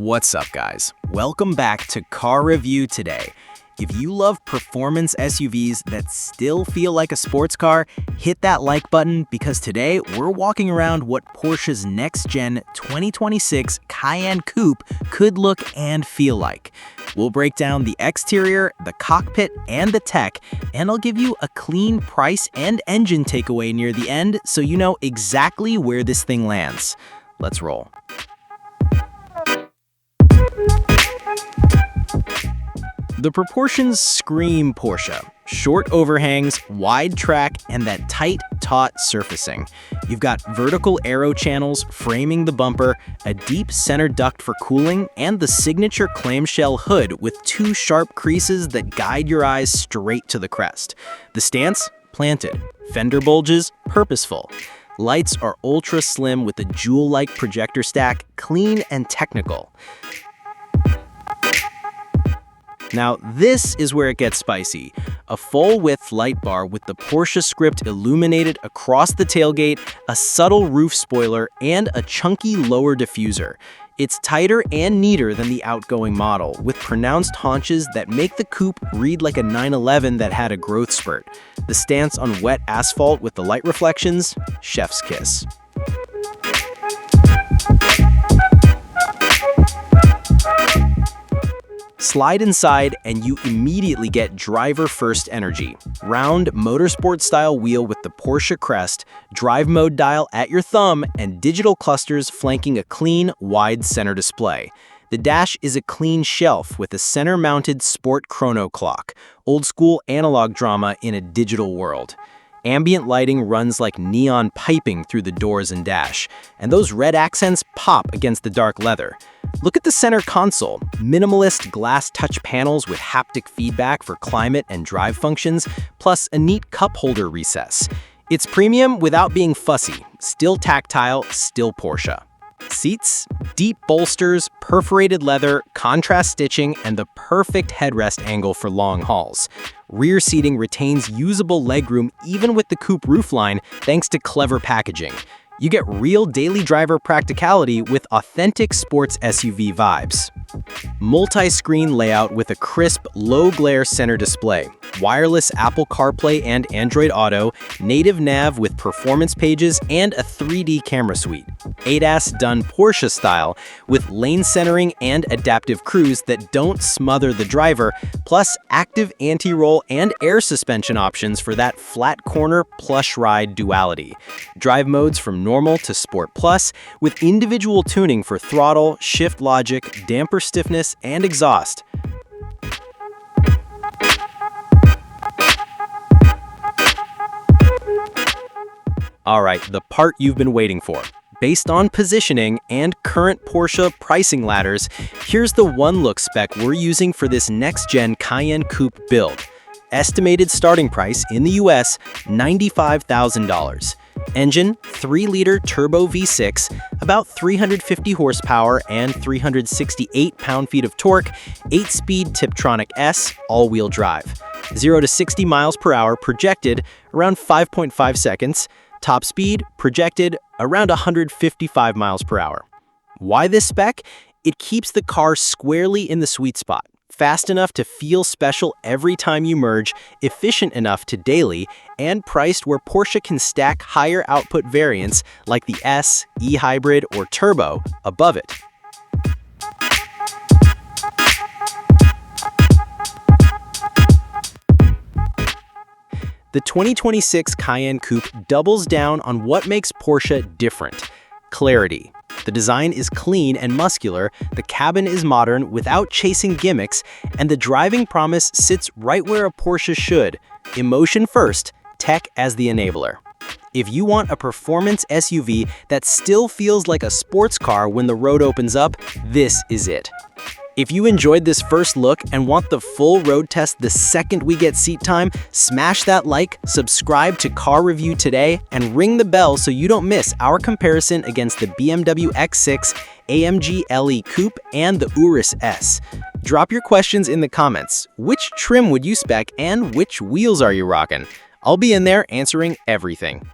What's up, guys? Welcome back to Car Review Today. If you love performance SUVs that still feel like a sports car, hit that like button because today we're walking around what Porsche's next-gen 2026 Cayenne Coupe could look and feel like. We'll break down the exterior, the cockpit, and the tech, and I'll give you a clean price and engine takeaway near the end so you know exactly where this thing lands. Let's roll. The proportions scream Porsche. Short overhangs, wide track, and that tight, taut surfacing. You've got vertical aero channels framing the bumper, a deep center duct for cooling, and the signature clamshell hood with two sharp creases that guide your eyes straight to the crest. The stance? Planted. Fender bulges? Purposeful. Lights are ultra slim with a jewel-like projector stack, clean and technical. Now, this is where it gets spicy. A full-width light bar with the Porsche script illuminated across the tailgate, a subtle roof spoiler, and a chunky lower diffuser. It's tighter and neater than the outgoing model, with pronounced haunches that make the coupe read like a 911 that had a growth spurt. The stance on wet asphalt with the light reflections? Chef's kiss. Slide inside and you immediately get driver-first energy. Round, motorsport-style wheel with the Porsche crest, drive mode dial at your thumb, and digital clusters flanking a clean, wide center display. The dash is a clean shelf with a center-mounted Sport Chrono clock, old-school analog drama in a digital world. Ambient lighting runs like neon piping through the doors and dash, and those red accents pop against the dark leather. Look at the center console, minimalist glass touch panels with haptic feedback for climate and drive functions, plus a neat cup holder recess. It's premium without being fussy, still tactile, still Porsche. Seats? Deep bolsters, perforated leather, contrast stitching, and the perfect headrest angle for long hauls. Rear seating retains usable legroom even with the coupe roofline thanks to clever packaging. You get real daily driver practicality with authentic sports SUV vibes. Multi-screen layout with a crisp, low-glare center display. Wireless Apple CarPlay and Android Auto, native nav with performance pages, and a 3D camera suite. ADAS done Porsche style with lane centering and adaptive cruise that don't smother the driver, plus active anti-roll and air suspension options for that flat corner plush ride duality. Drive modes from normal to Sport Plus with individual tuning for throttle, shift logic, damper stiffness, and exhaust. Alright, the part you've been waiting for. Based on positioning and current Porsche pricing ladders, here's the one-look spec we're using for this next-gen Cayenne Coupe build. Estimated starting price in the US, $95,000. Engine, 3-liter turbo V6, about 350 horsepower and 368 pound-feet of torque, 8-speed Tiptronic S, all-wheel drive. 0 to 60 miles per hour projected around 5.5 seconds. Top speed projected around 155 miles per hour. Why this spec? It keeps the car squarely in the sweet spot. Fast enough to feel special every time you merge, efficient enough to daily, and priced where Porsche can stack higher output variants like the S, e-hybrid, or turbo above it. The 2026 Cayenne Coupe doubles down on what makes Porsche different: clarity. The design is clean and muscular, the cabin is modern without chasing gimmicks, and the driving promise sits right where a Porsche should: emotion first, tech as the enabler. If you want a performance SUV that still feels like a sports car when the road opens up, this is it. If you enjoyed this first look and want the full road test the second we get seat time, smash that like, subscribe to Car Review Today, and ring the bell so you don't miss our comparison against the BMW X6, AMG LE Coupe, and the Urus S. Drop your questions in the comments. Which trim would you spec and which wheels are you rocking? I'll be in there answering everything.